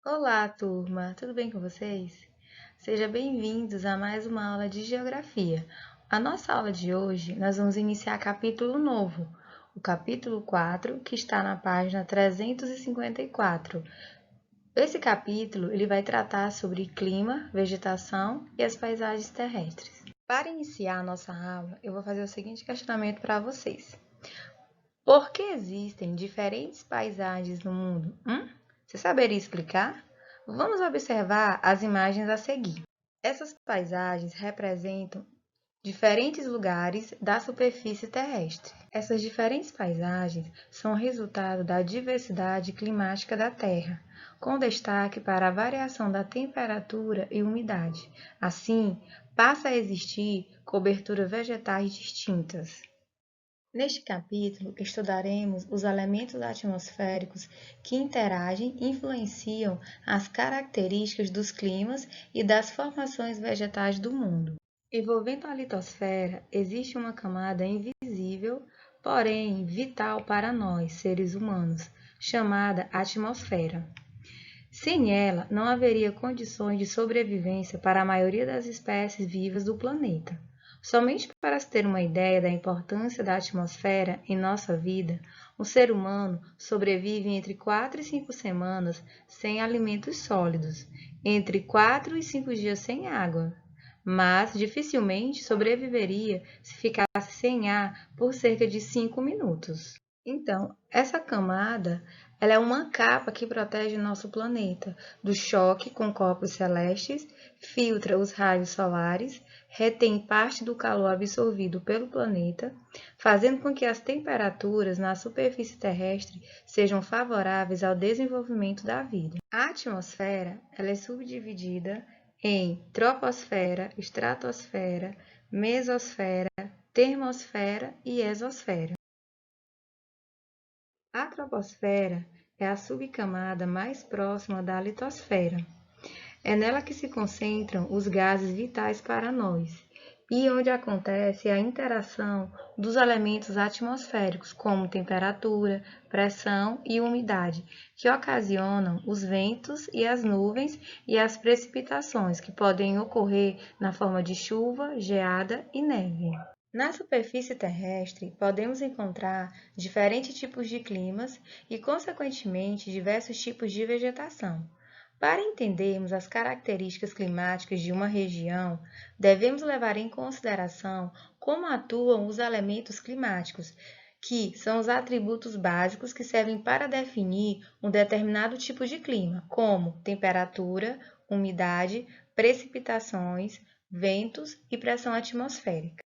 Olá, turma! Tudo bem com vocês? Sejam bem-vindos a mais uma aula de Geografia. A nossa aula de hoje, nós vamos iniciar capítulo novo, o capítulo 4, que está na página 354. Esse capítulo ele vai tratar sobre clima, vegetação e as paisagens terrestres. Para iniciar a nossa aula, eu vou fazer o seguinte questionamento para vocês. Por que existem diferentes paisagens no mundo? Você saberia explicar? Vamos observar as imagens a seguir. Essas paisagens representam diferentes lugares da superfície terrestre. Essas diferentes paisagens são resultado da diversidade climática da Terra, com destaque para a variação da temperatura e umidade. Assim, passa a existir coberturas vegetais distintas. Neste capítulo, estudaremos os elementos atmosféricos que interagem e influenciam as características dos climas e das formações vegetais do mundo. Envolvendo a litosfera, existe uma camada invisível, porém vital para nós, seres humanos, chamada atmosfera. Sem ela, não haveria condições de sobrevivência para a maioria das espécies vivas do planeta. Somente para se ter uma ideia da importância da atmosfera em nossa vida, o ser humano sobrevive entre 4 e 5 semanas sem alimentos sólidos, entre 4 e 5 dias sem água, mas dificilmente sobreviveria se ficasse sem ar por cerca de 5 minutos. Então, essa camada, ela é uma capa que protege nosso planeta do choque com corpos celestes, filtra os raios solares, retém parte do calor absorvido pelo planeta, fazendo com que as temperaturas na superfície terrestre sejam favoráveis ao desenvolvimento da vida. A atmosfera, ela é subdividida em troposfera, estratosfera, mesosfera, termosfera e exosfera. A troposfera é a subcamada mais próxima da litosfera. É nela que se concentram os gases vitais para nós e onde acontece a interação dos elementos atmosféricos, como temperatura, pressão e umidade, que ocasionam os ventos e as nuvens e as precipitações, que podem ocorrer na forma de chuva, geada e neve. Na superfície terrestre, podemos encontrar diferentes tipos de climas e, consequentemente, diversos tipos de vegetação. Para entendermos as características climáticas de uma região, devemos levar em consideração como atuam os elementos climáticos, que são os atributos básicos que servem para definir um determinado tipo de clima, como temperatura, umidade, precipitações, ventos e pressão atmosférica.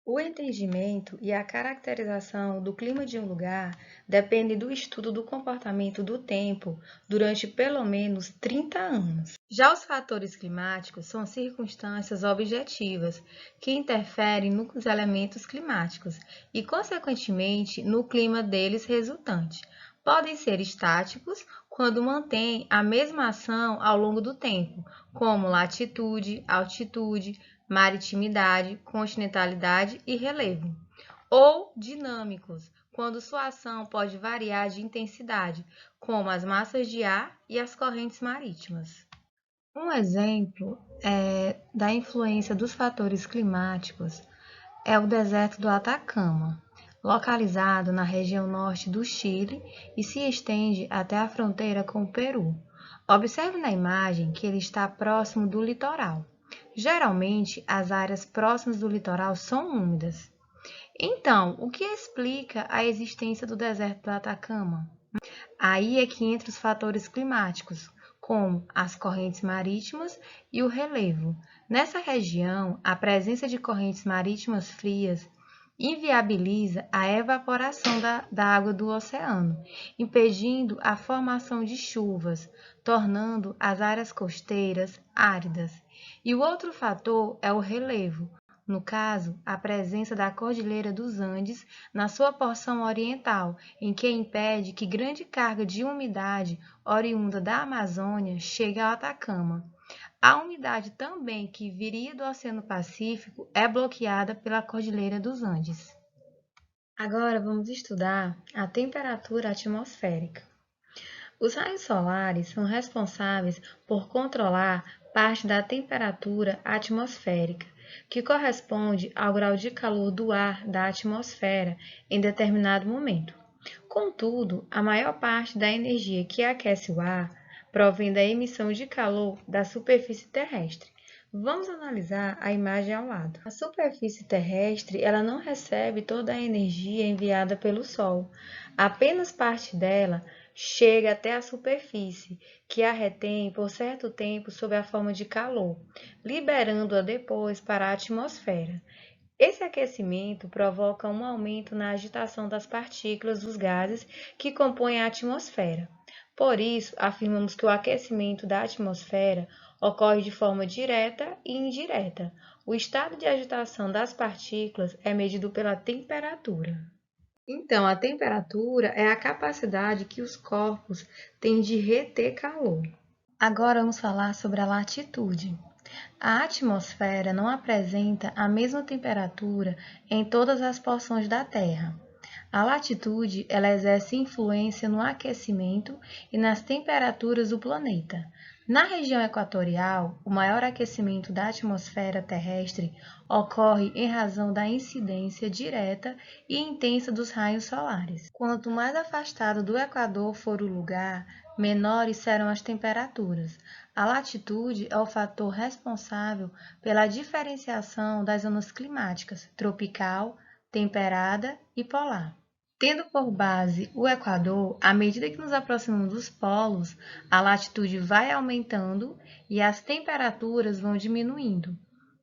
O entendimento e a caracterização do clima de um lugar dependem do estudo do comportamento do tempo durante pelo menos 30 anos. Já os fatores climáticos são circunstâncias objetivas que interferem nos elementos climáticos e, consequentemente, no clima deles resultante. Podem ser estáticos quando mantêm a mesma ação ao longo do tempo, como latitude, altitude, maritimidade, continentalidade e relevo, ou dinâmicos, quando sua ação pode variar de intensidade, como as massas de ar e as correntes marítimas. Um exemplo da influência dos fatores climáticos é o deserto do Atacama, localizado na região norte do Chile e se estende até a fronteira com o Peru. Observe na imagem que ele está próximo do litoral. Geralmente, as áreas próximas do litoral são úmidas. Então, o que explica a existência do deserto do Atacama? Aí é que entram os fatores climáticos, como as correntes marítimas e o relevo. Nessa região, a presença de correntes marítimas frias inviabiliza a evaporação da água do oceano, impedindo a formação de chuvas, tornando as áreas costeiras áridas. E o outro fator é o relevo, no caso, a presença da Cordilheira dos Andes na sua porção oriental, em que impede que grande carga de umidade oriunda da Amazônia chegue ao Atacama. A umidade também que viria do Oceano Pacífico é bloqueada pela Cordilheira dos Andes. Agora vamos estudar a temperatura atmosférica. Os raios solares são responsáveis por controlar parte da temperatura atmosférica, que corresponde ao grau de calor do ar da atmosfera em determinado momento. Contudo, a maior parte da energia que aquece o ar provém da emissão de calor da superfície terrestre. Vamos analisar a imagem ao lado. A superfície terrestre, ela não recebe toda a energia enviada pelo Sol. Apenas parte dela chega até a superfície, que a retém por certo tempo sob a forma de calor, liberando-a depois para a atmosfera. Esse aquecimento provoca um aumento na agitação das partículas dos gases que compõem a atmosfera. Por isso, afirmamos que o aquecimento da atmosfera ocorre de forma direta e indireta. O estado de agitação das partículas é medido pela temperatura. Então, a temperatura é a capacidade que os corpos têm de reter calor. Agora vamos falar sobre a latitude. A atmosfera não apresenta a mesma temperatura em todas as porções da Terra. A latitude, ela exerce influência no aquecimento e nas temperaturas do planeta. Na região equatorial, o maior aquecimento da atmosfera terrestre ocorre em razão da incidência direta e intensa dos raios solares. Quanto mais afastado do Equador for o lugar, menores serão as temperaturas. A latitude é o fator responsável pela diferenciação das zonas climáticas tropical, temperada e polar. Tendo por base o Equador, à medida que nos aproximamos dos polos, a latitude vai aumentando e as temperaturas vão diminuindo.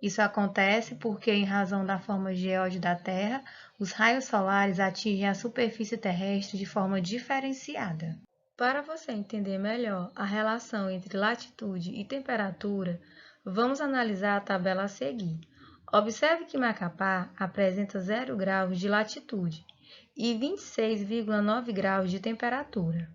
Isso acontece porque, em razão da forma geóide da Terra, os raios solares atingem a superfície terrestre de forma diferenciada. Para você entender melhor a relação entre latitude e temperatura, vamos analisar a tabela a seguir. Observe que Macapá apresenta 0 graus de latitude e 26,9 graus de temperatura.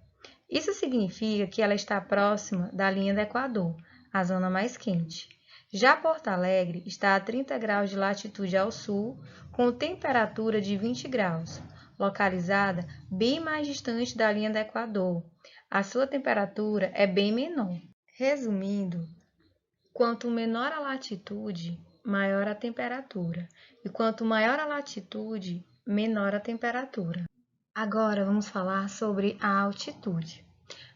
Isso significa que ela está próxima da linha do Equador, a zona mais quente. Já Porto Alegre está a 30 graus de latitude ao sul, com temperatura de 20 graus, localizada bem mais distante da linha do Equador. A sua temperatura é bem menor. Resumindo, quanto menor a latitude, maior a temperatura, e quanto maior a latitude, menor a temperatura. Agora vamos falar sobre a altitude.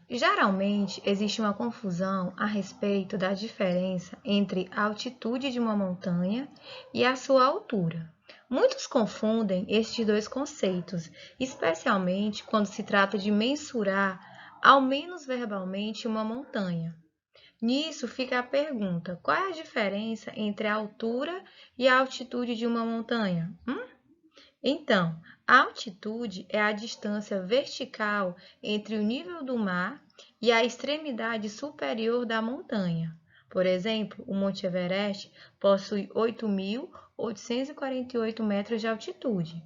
Geralmente existe uma confusão a respeito da diferença entre a altitude de uma montanha e a sua altura. Muitos confundem estes dois conceitos, especialmente quando se trata de mensurar, ao menos verbalmente, uma montanha. Nisso fica a pergunta: qual é a diferença entre a altura e a altitude de uma montanha? Então, a altitude é a distância vertical entre o nível do mar e a extremidade superior da montanha. Por exemplo, o Monte Everest possui 8.848 metros de altitude.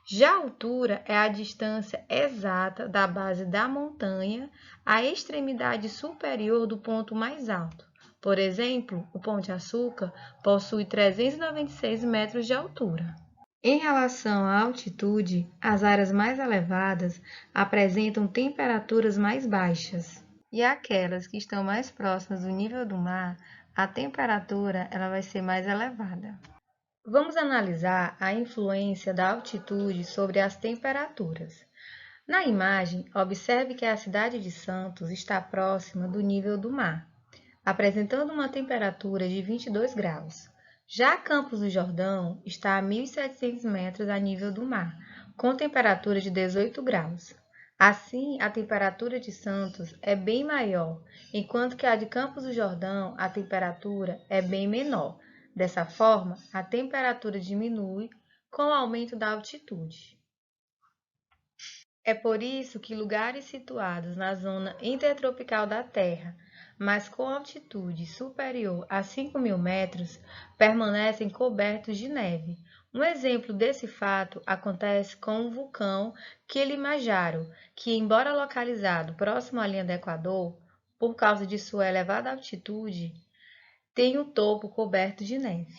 Já a altura é a distância exata da base da montanha à extremidade superior do ponto mais alto. Por exemplo, o Pão de Açúcar possui 396 metros de altura. Em relação à altitude, as áreas mais elevadas apresentam temperaturas mais baixas, e aquelas que estão mais próximas do nível do mar, a temperatura ela vai ser mais elevada. Vamos analisar a influência da altitude sobre as temperaturas. Na imagem, observe que a cidade de Santos está próxima do nível do mar, apresentando uma temperatura de 22 graus. Já Campos do Jordão está a 1.700 metros a nível do mar, com temperatura de 18 graus. Assim, a temperatura de Santos é bem maior, enquanto que a de Campos do Jordão, a temperatura é bem menor. Dessa forma, a temperatura diminui com o aumento da altitude. É por isso que lugares situados na zona intertropical da Terra, mas com altitude superior a 5.000 metros, permanecem cobertos de neve. Um exemplo desse fato acontece com o vulcão Kilimanjaro, que, embora localizado próximo à linha do Equador, por causa de sua elevada altitude, tem o topo coberto de neve.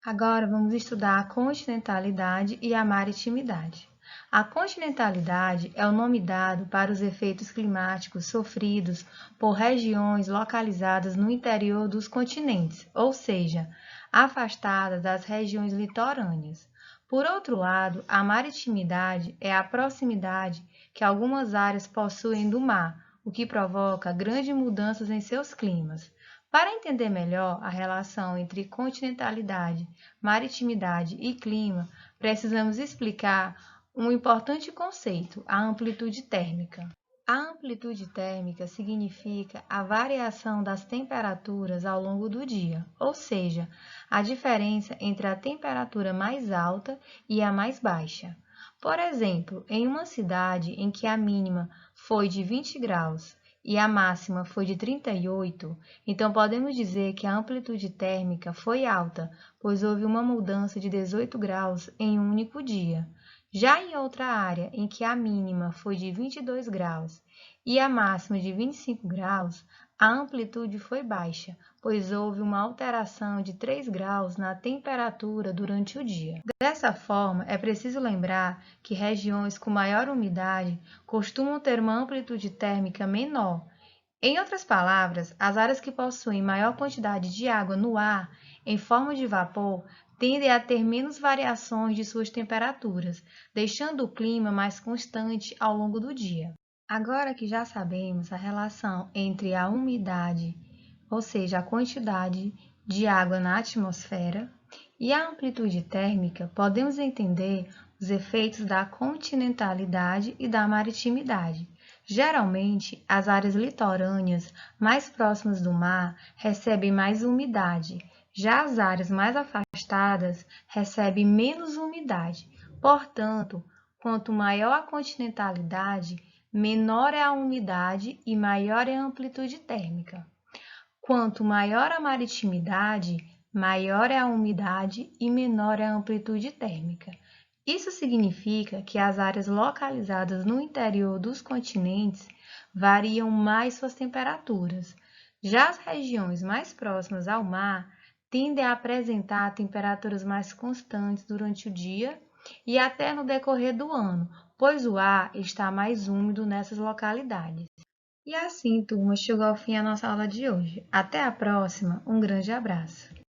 Agora vamos estudar a continentalidade e a maritimidade. A continentalidade é o nome dado para os efeitos climáticos sofridos por regiões localizadas no interior dos continentes, ou seja, afastadas das regiões litorâneas. Por outro lado, a maritimidade é a proximidade que algumas áreas possuem do mar, o que provoca grandes mudanças em seus climas. Para entender melhor a relação entre continentalidade, maritimidade e clima, precisamos explicar um importante conceito, a amplitude térmica. A amplitude térmica significa a variação das temperaturas ao longo do dia, ou seja, a diferença entre a temperatura mais alta e a mais baixa. Por exemplo, em uma cidade em que a mínima foi de 20 graus e a máxima foi de 38, então podemos dizer que a amplitude térmica foi alta, pois houve uma mudança de 18 graus em um único dia. Já em outra área, em que a mínima foi de 22 graus e a máxima de 25 graus, a amplitude foi baixa, pois houve uma alteração de 3 graus na temperatura durante o dia. Dessa forma, é preciso lembrar que regiões com maior umidade costumam ter uma amplitude térmica menor. Em outras palavras, as áreas que possuem maior quantidade de água no ar, em forma de vapor, tendem a ter menos variações de suas temperaturas, deixando o clima mais constante ao longo do dia. Agora que já sabemos a relação entre a umidade, ou seja, a quantidade de água na atmosfera, e a amplitude térmica, podemos entender os efeitos da continentalidade e da maritimidade. Geralmente, as áreas litorâneas mais próximas do mar recebem mais umidade, já as áreas mais afastadas recebem menos umidade. Portanto, quanto maior a continentalidade, menor é a umidade e maior é a amplitude térmica. Quanto maior a maritimidade, maior é a umidade e menor é a amplitude térmica. Isso significa que as áreas localizadas no interior dos continentes variam mais suas temperaturas. Já as regiões mais próximas ao mar tendem a apresentar temperaturas mais constantes durante o dia e até no decorrer do ano, pois o ar está mais úmido nessas localidades. E assim, turma, chegou ao fim a nossa aula de hoje. Até a próxima, um grande abraço!